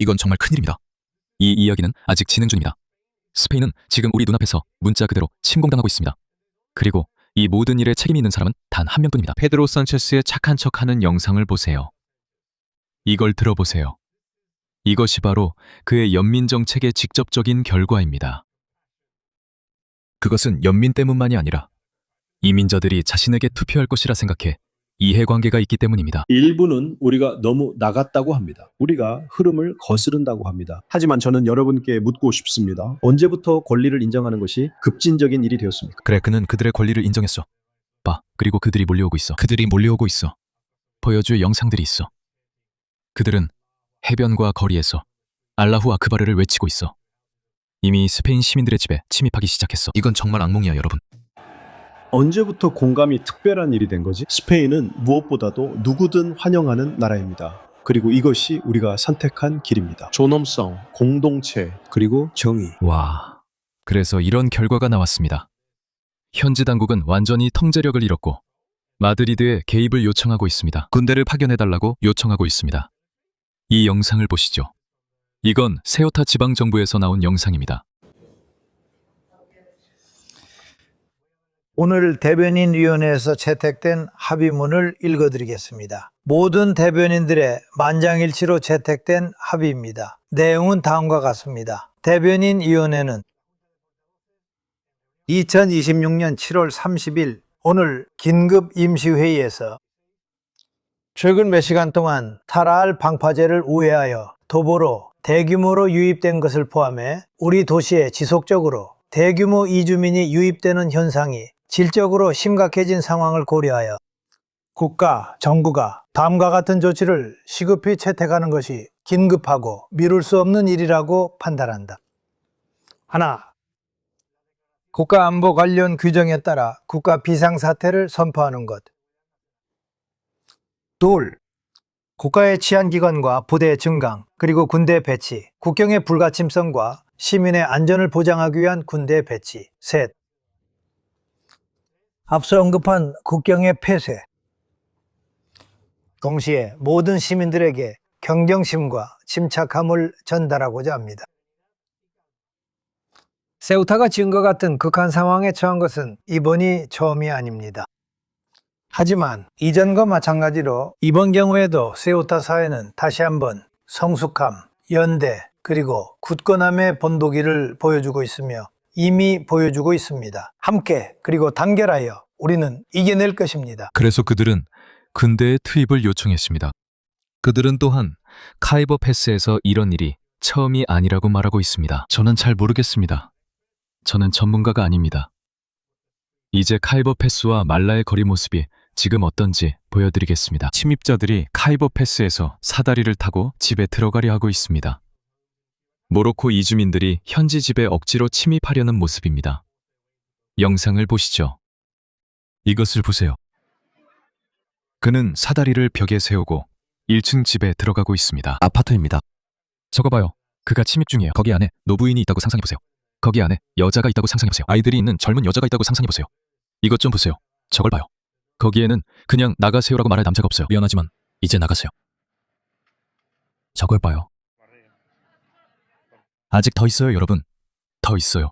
이건 정말 큰일입니다. 이 이야기는 아직 진행 중입니다. 스페인은 지금 우리 눈앞에서 문자 그대로 침공당하고 있습니다. 그리고 이 모든 일에 책임이 있는 사람은 단 한 명뿐입니다. 페드로 산체스의 착한 척하는 영상을 보세요. 이걸 들어보세요. 이것이 바로 그의 연민 정책의 직접적인 결과입니다. 그것은 연민 때문만이 아니라 이민자들이 자신에게 투표할 것이라 생각해 이해관계가 있기 때문입니다. 일부는 우리가 너무 나갔다고 합니다. 우리가 흐름을 거스른다고 합니다. 하지만 저는 여러분께 묻고 싶습니다. 언제부터 권리를 인정하는 것이 급진적인 일이 되었습니까? 그래, 그는 그들의 권리를 인정했어. 봐, 그리고 그들이 몰려오고 있어. 그들이 몰려오고 있어. 보여줄 영상들이 있어. 그들은 해변과 거리에서 알라후 아크바르를 외치고 있어. 이미 스페인 시민들의 집에 침입하기 시작했어. 이건 정말 악몽이야, 여러분. 언제부터 공감이 특별한 일이 된 거지? 스페인은 무엇보다도 누구든 환영하는 나라입니다. 그리고 이것이 우리가 선택한 길입니다. 존엄성, 공동체, 그리고 정의. 와, 그래서 이런 결과가 나왔습니다. 현지 당국은 완전히 통제력을 잃었고 마드리드에 개입을 요청하고 있습니다. 군대를 파견해달라고 요청하고 있습니다. 이 영상을 보시죠. 이건 세우타 지방정부에서 나온 영상입니다. 오늘 대변인위원회에서 채택된 합의문을 읽어드리겠습니다. 모든 대변인들의 만장일치로 채택된 합의입니다. 내용은 다음과 같습니다. 대변인위원회는 2026년 7월 30일 오늘 긴급 임시회의에서 최근 몇 시간 동안 타라알 방파제를 우회하여 도보로 대규모로 유입된 것을 포함해 우리 도시에 지속적으로 대규모 이주민이 유입되는 현상이 질적으로 심각해진 상황을 고려하여 국가, 정부가 다음과 같은 조치를 시급히 채택하는 것이 긴급하고 미룰 수 없는 일이라고 판단한다. 하나, 국가안보 관련 규정에 따라 국가 비상사태를 선포하는 것. 둘, 국가의 치안기관과 부대 증강, 그리고 군대 배치, 국경의 불가침성과 시민의 안전을 보장하기 위한 군대 배치. 셋, 앞서 언급한 국경의 폐쇄. 동시에 모든 시민들에게 경경심과 침착함을 전달하고자 합니다. 세우타가 지금과 같은 극한 상황에 처한 것은 이번이 처음이 아닙니다. 하지만 이전과 마찬가지로 이번 경우에도 세우타 사회는 다시 한번 성숙함, 연대, 그리고 굳건함의 본보기를 보여주고 있으며 이미 보여주고 있습니다. 함께 그리고 단결하여 우리는 이겨낼 것입니다. 그래서 그들은 군대의 투입을 요청했습니다. 그들은 또한 카이버 패스에서 이런 일이 처음이 아니라고 말하고 있습니다. 저는 잘 모르겠습니다. 저는 전문가가 아닙니다. 이제 카이버 패스와 말라의 거리 모습이 지금 어떤지 보여드리겠습니다. 침입자들이 카이버 패스에서 사다리를 타고 집에 들어가려 하고 있습니다. 모로코 이주민들이 현지 집에 억지로 침입하려는 모습입니다. 영상을 보시죠. 이것을 보세요. 그는 사다리를 벽에 세우고 1층 집에 들어가고 있습니다. 아파트입니다. 저거 봐요. 그가 침입 중이에요. 거기 안에 노부인이 있다고 상상해보세요. 거기 안에 여자가 있다고 상상해보세요. 아이들이 있는 젊은 여자가 있다고 상상해보세요. 이것 좀 보세요. 저걸 봐요. 거기에는 그냥 나가세요라고 말할 남자가 없어요. 미안하지만 이제 나가세요. 저걸 봐요. 아직 더 있어요, 여러분. 더 있어요.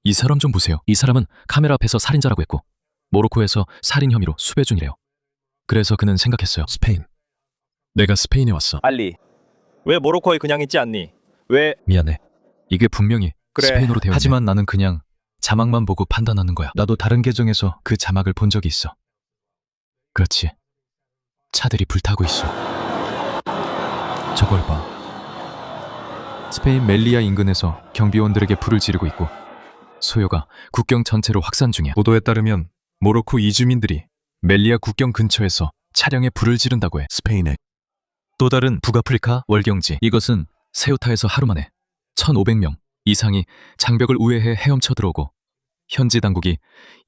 이 사람 좀 보세요. 이 사람은 카메라 앞에서 살인자라고 했고 모로코에서 살인 혐의로 수배 중이래요. 그래서 그는 생각했어요. 스페인. 내가 스페인에 왔어. 알리, 왜 모로코에 그냥 있지 않니? 왜? 미안해. 이게 분명히 그래. 스페인어로 되어 있네. 하지만 나는 그냥 자막만 보고 판단하는 거야. 나도 다른 계정에서 그 자막을 본 적이 있어. 그렇지. 차들이 불타고 있어. 저걸 봐. 스페인 멜리아 인근에서 경비원들에게 불을 지르고 있고 소요가 국경 전체로 확산 중이야. 보도에 따르면 모로코 이주민들이 멜리아 국경 근처에서 차량에 불을 지른다고 해. 스페인의 또 다른 북아프리카 월경지. 이것은 세우타에서 하루 만에 1,500명 이상이 장벽을 우회해 헤엄쳐 들어오고 현지 당국이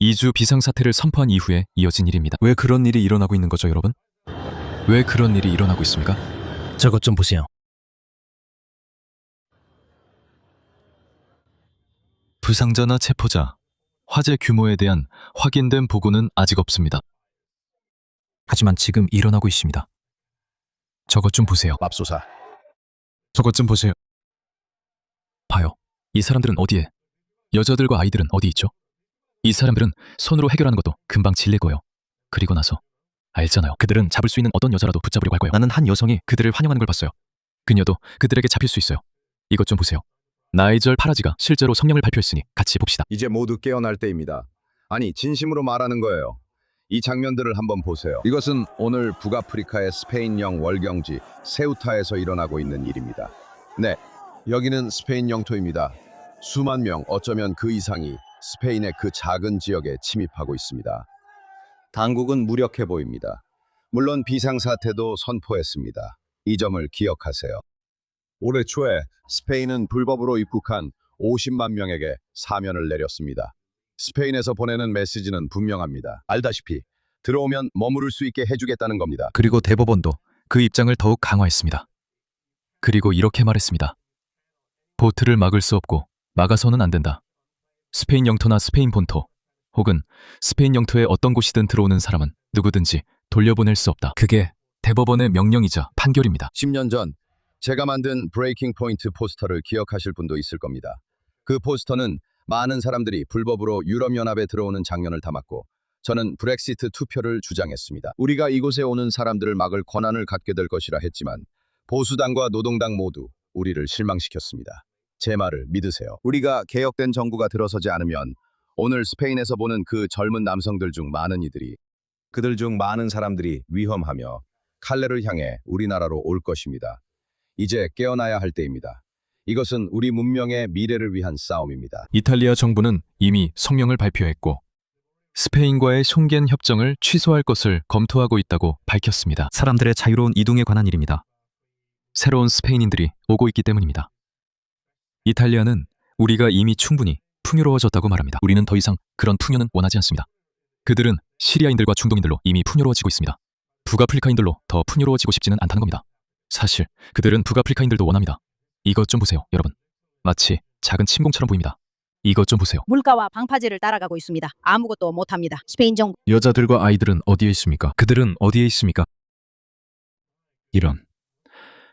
2주 비상사태를 선포한 이후에 이어진 일입니다. 왜 그런 일이 일어나고 있는 거죠, 여러분? 왜 그런 일이 일어나고 있습니까? 저것 좀 보세요. 부상자나 체포자, 화재 규모에 대한 확인된 보고는 아직 없습니다. 하지만 지금 일어나고 있습니다. 저것 좀 보세요. 맙소사. 저것 좀 보세요. 봐요. 이 사람들은 어디에? 여자들과 아이들은 어디 있죠? 이 사람들은 손으로 해결하는 것도 금방 질릴 거예요. 그리고 나서 알잖아요. 그들은 잡을 수 있는 어떤 여자라도 붙잡으려고 할 거예요. 나는 한 여성이 그들을 환영하는 걸 봤어요. 그녀도 그들에게 잡힐 수 있어요. 이것 좀 보세요. 나이절 파라지가 실제로 성명을 발표했으니 같이 봅시다. 이제 모두 깨어날 때입니다. 아니, 진심으로 말하는 거예요. 이 장면들을 한번 보세요. 이것은 오늘 북아프리카의 스페인령 월경지 세우타에서 일어나고 있는 일입니다. 네, 여기는 스페인 영토입니다. 수만 명, 어쩌면 그 이상이 스페인의 그 작은 지역에 침입하고 있습니다. 당국은 무력해 보입니다. 물론 비상사태도 선포했습니다. 이 점을 기억하세요. 올해 초에 스페인은 불법으로 입국한 50만 명에게 사면을 내렸습니다. 스페인에서 보내는 메시지는 분명합니다. 알다시피 들어오면 머무를 수 있게 해주겠다는 겁니다. 그리고 대법원도 그 입장을 더욱 강화했습니다. 그리고 이렇게 말했습니다. 보트를 막을 수 없고 막아서는 안 된다. 스페인 영토나 스페인 본토 혹은 스페인 영토의 어떤 곳이든 들어오는 사람은 누구든지 돌려보낼 수 없다. 그게 대법원의 명령이자 판결입니다. 10년 전 제가 만든 브레이킹 포인트 포스터를 기억하실 분도 있을 겁니다. 그 포스터는 많은 사람들이 불법으로 유럽연합에 들어오는 장면을 담았고 저는 브렉시트 투표를 주장했습니다. 우리가 이곳에 오는 사람들을 막을 권한을 갖게 될 것이라 했지만 보수당과 노동당 모두 우리를 실망시켰습니다. 제 말을 믿으세요. 우리가 개혁된 정부가 들어서지 않으면 오늘 스페인에서 보는 그 젊은 남성들 중 많은 이들이 그들 중 많은 사람들이 위험하며 칼레를 향해 우리나라로 올 것입니다. 이제 깨어나야 할 때입니다. 이것은 우리 문명의 미래를 위한 싸움입니다. 이탈리아 정부는 이미 성명을 발표했고 스페인과의 숑겐 협정을 취소할 것을 검토하고 있다고 밝혔습니다. 사람들의 자유로운 이동에 관한 일입니다. 새로운 스페인인들이 오고 있기 때문입니다. 이탈리아는 우리가 이미 충분히 풍요로워졌다고 말합니다. 우리는 더 이상 그런 풍요는 원하지 않습니다. 그들은 시리아인들과 중동인들로 이미 풍요로워지고 있습니다. 북아프리카인들로 더 풍요로워지고 싶지는 않다는 겁니다. 사실 그들은 북아프리카인들도 원합니다. 이것 좀 보세요, 여러분. 마치 작은 침공처럼 보입니다. 이것 좀 보세요. 물가와 방파제를 따라가고 있습니다. 아무것도 못합니다. 스페인 정부 여자들과 아이들은 어디에 있습니까? 그들은 어디에 있습니까? 이런.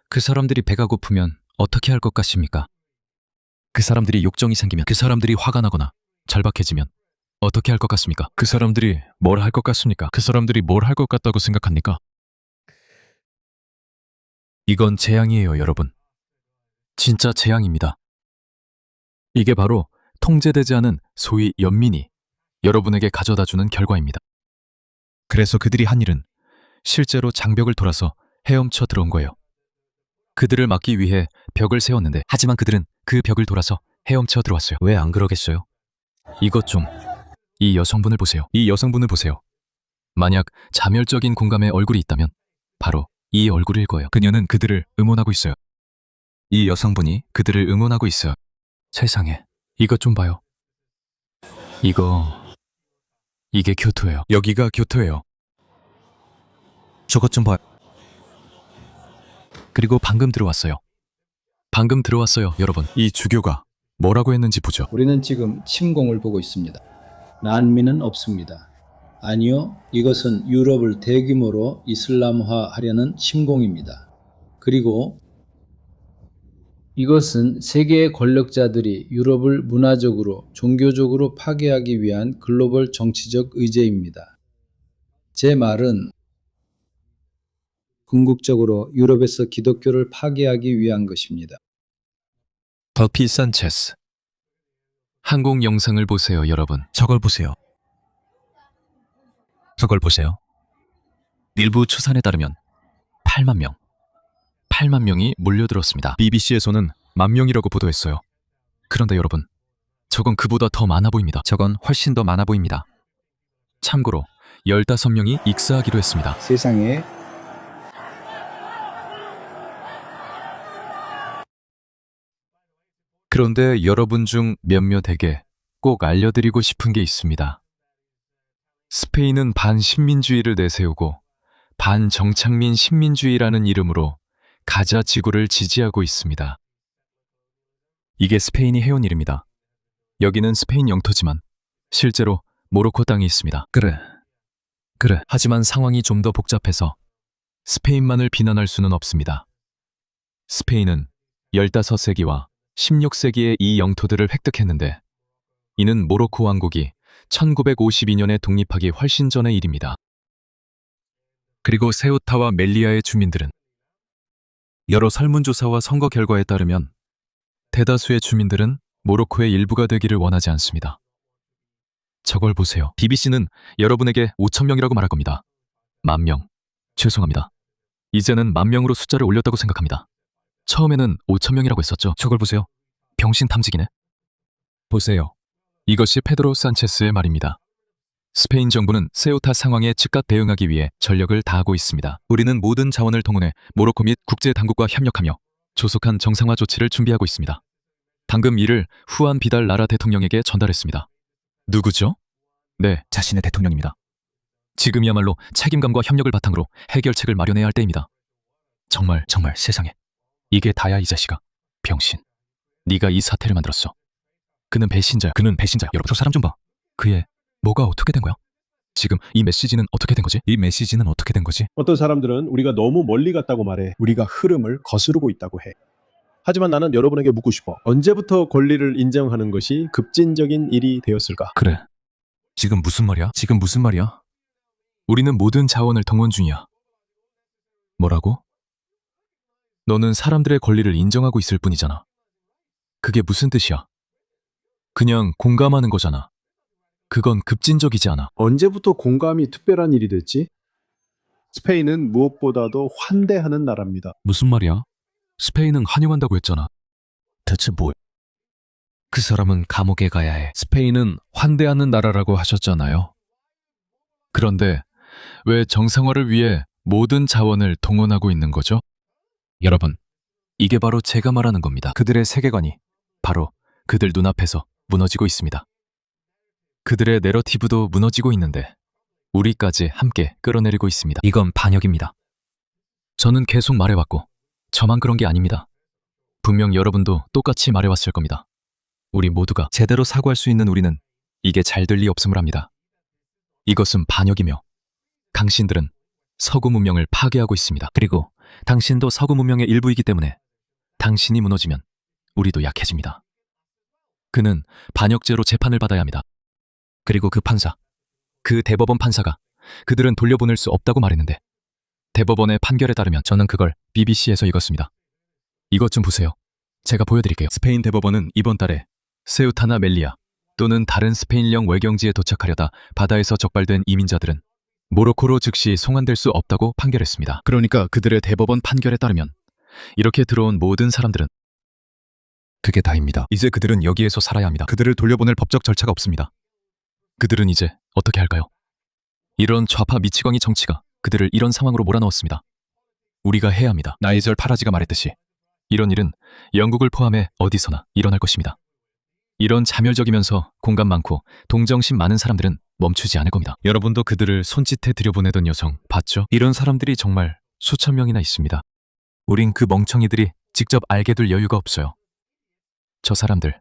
그 사람들이 배가 고프면 어떻게 할 것 같습니까? 그 사람들이 욕정이 생기면, 그 사람들이 화가 나거나 절박해지면 어떻게 할 것 같습니까? 그 사람들이 뭘 할 것 같습니까? 그 사람들이 뭘 할 것 같다고 생각합니까? 이건 재앙이에요, 여러분. 진짜 재앙입니다. 이게 바로 통제되지 않은 소위 연민이 여러분에게 가져다주는 결과입니다. 그래서 그들이 한 일은 실제로 장벽을 돌아서 헤엄쳐 들어온 거예요. 그들을 막기 위해 벽을 세웠는데 하지만 그들은 그 벽을 돌아서 헤엄쳐 들어왔어요. 왜 안 그러겠어요? 이것 좀, 이 여성분을 보세요. 이 여성분을 보세요. 만약 자멸적인 공감의 얼굴이 있다면 바로 이 얼굴일 거예요. 그녀는 그들을 응원하고 있어요. 이 여성분이 그들을 응원하고 있어요. 세상에, 이것 좀 봐요. 이게 교토예요. 여기가 교토예요. 저것 좀 봐요. 그리고 방금 들어왔어요. 방금 들어왔어요, 여러분. 이 주교가 뭐라고 했는지 보죠. 우리는 지금 침공을 보고 있습니다. 난민은 없습니다. 아니요, 이것은 유럽을 대규모로 이슬람화하려는 침공입니다. 그리고 이것은 세계의 권력자들이 유럽을 문화적으로, 종교적으로 파괴하기 위한 글로벌 정치적 의제입니다. 제 말은 궁극적으로 유럽에서 기독교를 파괴하기 위한 것입니다. 더피 산체스. 항공 영상을 보세요, 여러분. 저걸 보세요. 저걸 보세요. 일부 추산에 따르면 8만 명이 몰려들었습니다. BBC에서는 10,000명이라고 보도했어요. 그런데 여러분, 저건 그보다 더 많아 보입니다. 저건 훨씬 더 많아 보입니다. 참고로 15명이 익사하기로 했습니다. 세상에 그런데 여러분 중 몇몇에게 꼭 알려드리고 싶은 게 있습니다. 스페인은 반식민주의를 내세우고 반정착민 식민주의라는 이름으로 가자 지구를 지지하고 있습니다. 이게 스페인이 해온 일입니다. 여기는 스페인 영토지만 실제로 모로코 땅이 있습니다. 그래. 하지만 상황이 좀 더 복잡해서 스페인만을 비난할 수는 없습니다. 스페인은 15세기와 16세기의 이 영토들을 획득했는데 이는 모로코 왕국이 1952년에 독립하기 훨씬 전의 일입니다. 그리고 세우타와 멜리아의 주민들은 여러 설문조사와 선거 결과에 따르면 대다수의 주민들은 모로코의 일부가 되기를 원하지 않습니다. 저걸 보세요. BBC는 여러분에게 5,000명이라고 말할 겁니다. 10,000명. 죄송합니다. 이제는 10,000명으로 숫자를 올렸다고 생각합니다. 처음에는 5,000명이라고 했었죠. 저걸 보세요. 병신 탐지기네. 보세요. 이것이 페드로 산체스의 말입니다. 스페인 정부는 세우타 상황에 즉각 대응하기 위해 전력을 다하고 있습니다. 우리는 모든 자원을 동원해 모로코 및 국제 당국과 협력하며 조속한 정상화 조치를 준비하고 있습니다. 방금 이를 후안 비달 나라 대통령에게 전달했습니다. 누구죠? 네, 자신의 대통령입니다. 지금이야말로 책임감과 협력을 바탕으로 해결책을 마련해야 할 때입니다. 정말 세상에. 이게 다야 이 자식아. 병신. 네가 이 사태를 만들었어. 그는 배신자야. 여러분 저 사람 좀 봐. 그의 뭐가 어떻게 된 거야? 지금 이 메시지는 어떻게 된 거지? 어떤 사람들은 우리가 너무 멀리 갔다고 말해 우리가 흐름을 거스르고 있다고 해. 하지만 나는 여러분에게 묻고 싶어. 언제부터 권리를 인정하는 것이 급진적인 일이 되었을까? 그래. 지금 무슨 말이야? 우리는 모든 자원을 동원 중이야. 뭐라고? 너는 사람들의 권리를 인정하고 있을 뿐이잖아. 그게 무슨 뜻이야? 그냥 공감하는 거잖아. 그건 급진적이지 않아. 언제부터 공감이 특별한 일이 됐지? 스페인은 무엇보다도 환대하는 나라입니다. 무슨 말이야? 스페인은 환영한다고 했잖아. 대체 뭐? 그 사람은 감옥에 가야 해. 스페인은 환대하는 나라라고 하셨잖아요. 그런데 왜 정상화를 위해 모든 자원을 동원하고 있는 거죠? 여러분, 이게 바로 제가 말하는 겁니다. 그들의 세계관이 바로 그들 눈앞에서 무너지고 있습니다. 그들의 내러티브도 무너지고 있는데 우리까지 함께 끌어내리고 있습니다. 이건 반역입니다. 저는 계속 말해왔고 저만 그런 게 아닙니다. 분명 여러분도 똑같이 말해왔을 겁니다. 우리 모두가 제대로 사고할 수 있는 우리는 이게 잘 될 리 없음을 합니다. 이것은 반역이며 당신들은 서구 문명을 파괴하고 있습니다. 그리고 당신도 서구 문명의 일부이기 때문에 당신이 무너지면 우리도 약해집니다. 그는 반역죄로 재판을 받아야 합니다. 그리고 그 판사, 그 대법원 판사가 그들은 돌려보낼 수 없다고 말했는데 대법원의 판결에 따르면 저는 그걸 BBC에서 읽었습니다. 이것 좀 보세요. 제가 보여드릴게요. 스페인 대법원은 이번 달에 세우타나 멜리아 또는 다른 스페인령 외경지에 도착하려다 바다에서 적발된 이민자들은 모로코로 즉시 송환될 수 없다고 판결했습니다. 그러니까 그들의 대법원 판결에 따르면 이렇게 들어온 모든 사람들은 그게 다입니다. 이제 그들은 여기에서 살아야 합니다. 그들을 돌려보낼 법적 절차가 없습니다. 그들은 이제 어떻게 할까요? 이런 좌파 미치광이 정치가 그들을 이런 상황으로 몰아넣었습니다. 우리가 해야 합니다. 나이절 파라지가 말했듯이 이런 일은 영국을 포함해 어디서나 일어날 것입니다. 이런 자멸적이면서 공감 많고 동정심 많은 사람들은 멈추지 않을 겁니다. 여러분도 그들을 손짓해 들여보내던 여성 봤죠? 이런 사람들이 정말 수천 명이나 있습니다. 우린 그 멍청이들이 직접 알게 될 여유가 없어요. 저 사람들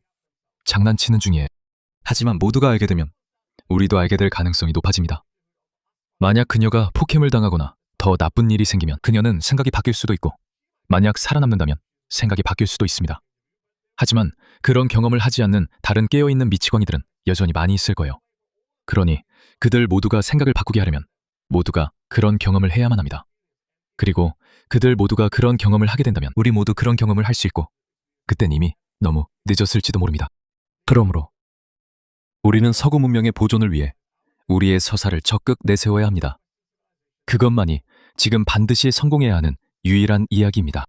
장난치는 중이에요. 하지만 모두가 알게 되면 우리도 알게 될 가능성이 높아집니다. 만약 그녀가 폭행을 당하거나 더 나쁜 일이 생기면 그녀는 생각이 바뀔 수도 있고 만약 살아남는다면 생각이 바뀔 수도 있습니다. 하지만 그런 경험을 하지 않는 다른 깨어있는 미치광이들은 여전히 많이 있을 거예요. 그러니 그들 모두가 생각을 바꾸게 하려면 모두가 그런 경험을 해야만 합니다. 그리고 그들 모두가 그런 경험을 하게 된다면 우리 모두 그런 경험을 할 수 있고 그땐 이미 너무 늦었을지도 모릅니다. 그러므로 우리는 서구 문명의 보존을 위해 우리의 서사를 적극 내세워야 합니다. 그것만이 지금 반드시 성공해야 하는 유일한 이야기입니다.